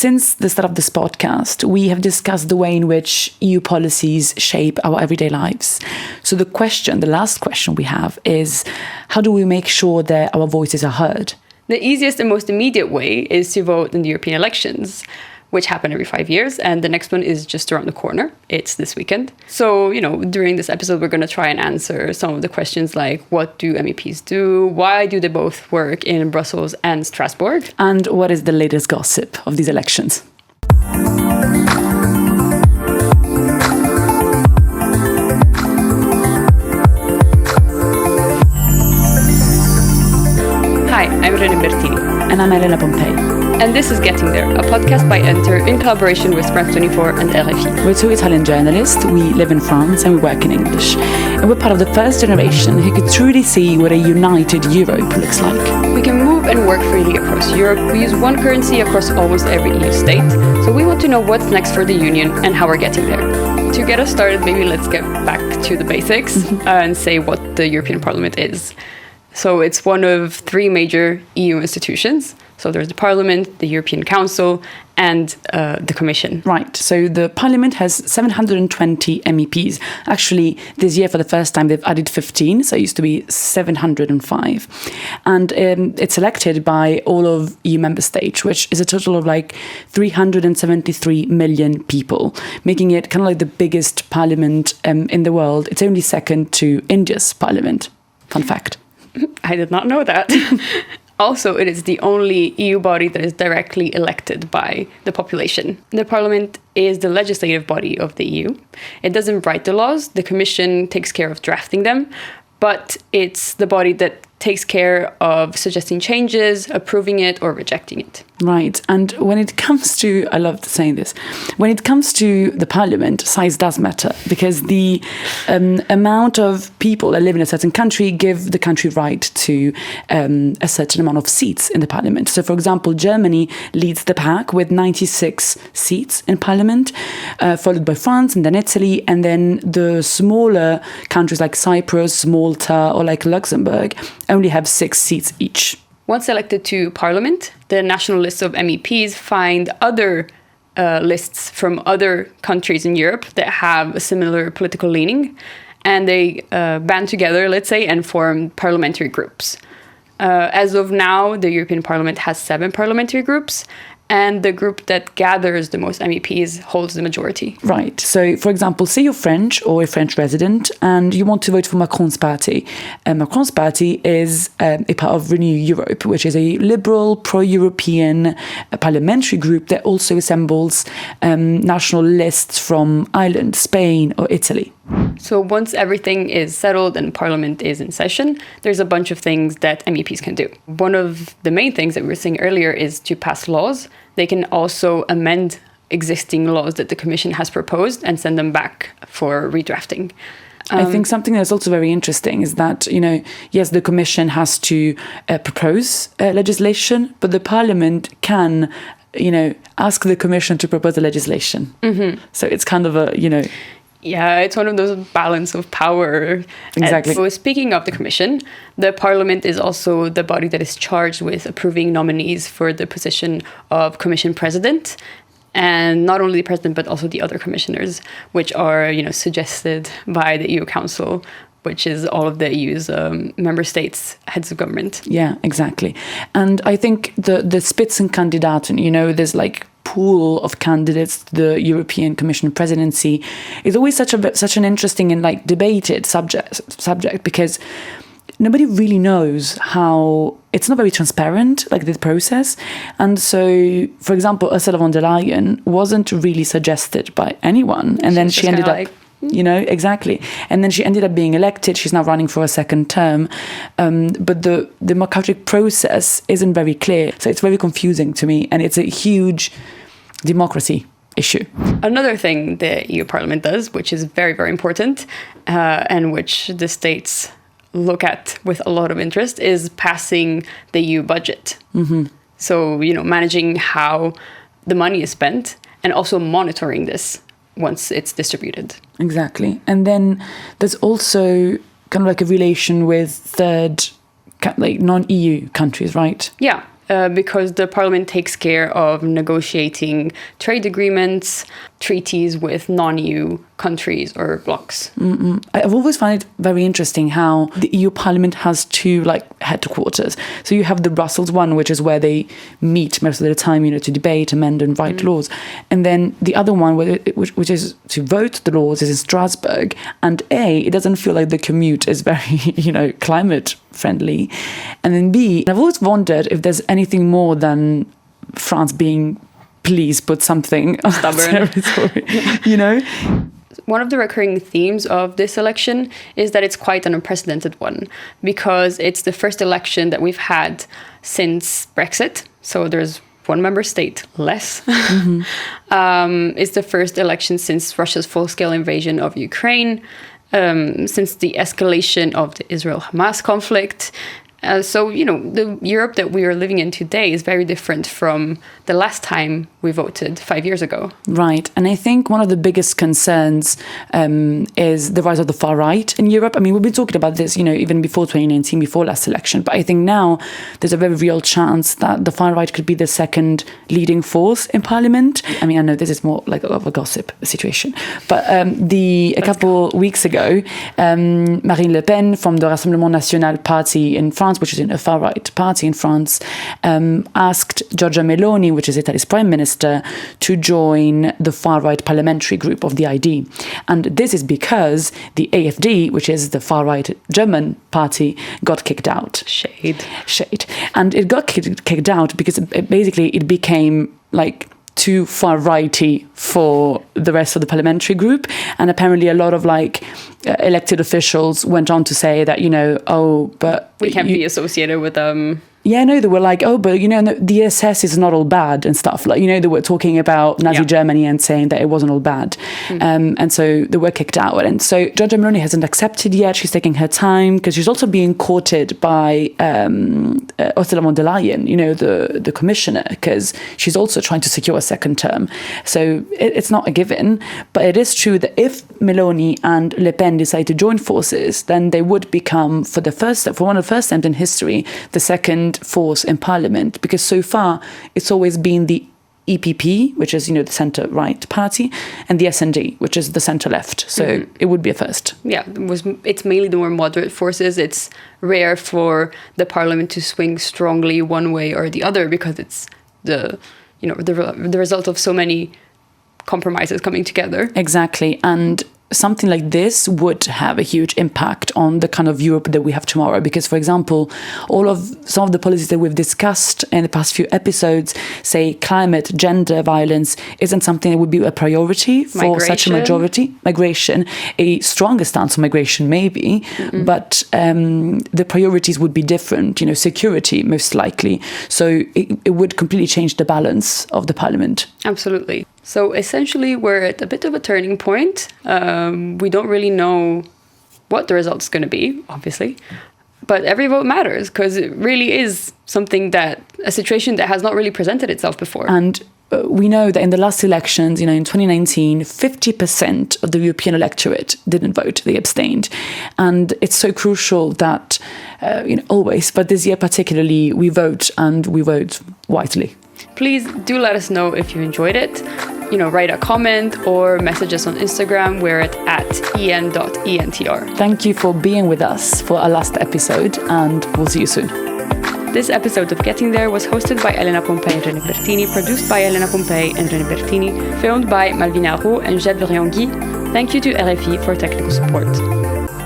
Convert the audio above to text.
since the start of this podcast, we have discussed the way in which EU policies shape our everyday lives. So the last question we have is, how do we make sure that our voices are heard? The easiest and most immediate way is to vote in the European elections, which happen every 5 years, and the next one is just around the corner. It's this weekend. So, during this episode, we're going to try and answer some of the questions like, what do MEPs do? Why do they both work in Brussels and Strasbourg? And what is the latest gossip of these elections? Hi, I'm René Bertini. And I'm Elena Pompei. And this is Getting There, a podcast by ENTR in collaboration with France 24 and RFI. We're two Italian journalists, we live in France and we work in English. And we're part of the first generation who could truly see what a united Europe looks like. We can move and work freely across Europe. We use one currency across almost every EU state. So we want to know what's next for the Union and how we're getting there. To get us started, maybe let's get back to the basics and say what the European Parliament is. So it's one of three major EU institutions. So there's the Parliament, the European Council, and the Commission. Right. So the Parliament has 720 MEPs. Actually, this year, for the first time, they've added 15. So it used to be 705. And it's elected by all of EU member states, which is a total of 373 million people, making it kind of like the biggest parliament in the world. It's only second to India's parliament. Fun fact. I did not know that. Also, it is the only EU body that is directly elected by the population. The Parliament is the legislative body of the EU. It doesn't write the laws. The Commission takes care of drafting them, but it's the body that takes care of suggesting changes, approving it, or rejecting it. Right. And when it comes to, I love saying this, when it comes to the Parliament, size does matter, because the amount of people that live in a certain country give the country right to a certain amount of seats in the Parliament. So, for example, Germany leads the pack with 96 seats in Parliament, followed by France and then Italy, and then the smaller countries like Cyprus, Malta, or like Luxembourg only have 6 seats each. Once elected to Parliament, the national lists of MEPs find other lists from other countries in Europe that have a similar political leaning, and they band together, let's say, and form parliamentary groups. As of now, the European Parliament has 7 parliamentary groups, and the group that gathers the most MEPs holds the majority. Right. So, for example, say you're French or a French resident and you want to vote for Macron's party. Macron's party is a part of Renew Europe, which is a liberal, pro-European parliamentary group that also assembles national lists from Ireland, Spain, or Italy. So once everything is settled and Parliament is in session, there's a bunch of things that MEPs can do. One of the main things that we were saying earlier is to pass laws. They can also amend existing laws that the Commission has proposed and send them back for redrafting. I think something that's also very interesting is that, yes, the Commission has to propose legislation, but the Parliament can, ask the Commission to propose the legislation. Mm-hmm. So it's kind of a, Yeah, it's one of those balance of power. Exactly. So speaking of the Commission, the Parliament is also the body that is charged with approving nominees for the position of Commission President. And not only the President, but also the other commissioners, which are, suggested by the EU Council, which is all of the EU's member states' heads of government. Yeah, exactly. And I think the Spitzenkandidaten, there's pool of candidates to the European Commission presidency is always such an interesting and debated subject because nobody really knows how. It's not very transparent, this process. And so, for example, Ursula von der Leyen wasn't really suggested by anyone, and then she ended up. Exactly. And then she ended up being elected. She's now running for a second term. But the democratic process isn't very clear. So it's very confusing to me. And it's a huge democracy issue. Another thing the EU Parliament does, which is very, very important, and which the states look at with a lot of interest, is passing the EU budget. Mm-hmm. So, managing how the money is spent and also monitoring this once it's distributed. Exactly. And then there's also kind of a relation with third, non-EU countries, right? Yeah. because the parliament takes care of negotiating trade agreements, treaties with non-EU countries or blocs. I've always found it very interesting how the EU Parliament has two headquarters. So you have the Brussels one, which is where they meet most of the time, to debate, amend and write laws. And then the other one, which is to vote the laws, is in Strasbourg. And A, it doesn't feel like the commute is very, climate friendly. And then B, I've always wondered if there's anything more than France being, please put something on stubborn territory, One of the recurring themes of this election is that it's quite an unprecedented one because it's the first election that we've had since Brexit. So there's one member state less. It's the first election since Russia's full-scale invasion of Ukraine, since the escalation of the Israel-Hamas conflict. So, the Europe that we are living in today is very different from the last time we voted 5 years ago. Right. And I think one of the biggest concerns is the rise of the far right in Europe. I mean, we've been talking about this, even before 2019, before last election. But I think now there's a very real chance that the far right could be the second leading force in parliament. I mean, I know this is more like of a gossip situation. But a couple weeks ago, Marine Le Pen from the Rassemblement National party in France, which is a far-right party in France, asked Giorgia Meloni, which is Italy's prime minister, to join the far-right parliamentary group of the ID. And this is because the AfD, which is the far-right German party, got kicked out. Shade. And it got kicked out because it became too far righty for the rest of the parliamentary group. And apparently a lot of elected officials went on to say that, but we can't be associated with them. Yeah, no, they were like, but the SS is not all bad and stuff. They were talking about Nazi Germany and saying that it wasn't all bad. And so they were kicked out. And so Giorgia Meloni hasn't accepted yet. She's taking her time because she's also being courted by Ursula von der Leyen, the commissioner, because she's also trying to secure a second term. So it's not a given. But it is true that if Meloni and Le Pen decide to join forces, then they would become, for one of the first times in history, the second force in parliament, because so far it's always been the EPP, which is the centre right party, and the SD, which is the centre left. So it would be a first. Yeah, it's mainly the more moderate forces. It's rare for the parliament to swing strongly one way or the other because it's the result of so many compromises coming together. Exactly. And something like this would have a huge impact on the kind of Europe that we have tomorrow. Because, for example, some of the policies that we've discussed in the past few episodes, say climate, gender violence, isn't something that would be a priority for such a majority. Migration, a stronger stance on migration maybe, but the priorities would be different. Security most likely. So it would completely change the balance of the parliament. Absolutely. So essentially, we're at a bit of a turning point. We don't really know what the result is going to be, obviously. But every vote matters because it really is a situation that has not really presented itself before. And we know that in the last elections, in 2019, 50% of the European electorate didn't vote, they abstained. And it's so crucial that, always, but this year particularly, we vote and we vote wisely. Please do let us know if you enjoyed it. Write a comment or message us on Instagram. We're at en.entr. Thank you for being with us for our last episode, and we'll see you soon. This episode of Getting There was hosted by Elena Pompei and René Bertini, produced by Elena Pompei and René Bertini, filmed by Malvina Roux and Jed Briangui. Thank you to RFI for technical support.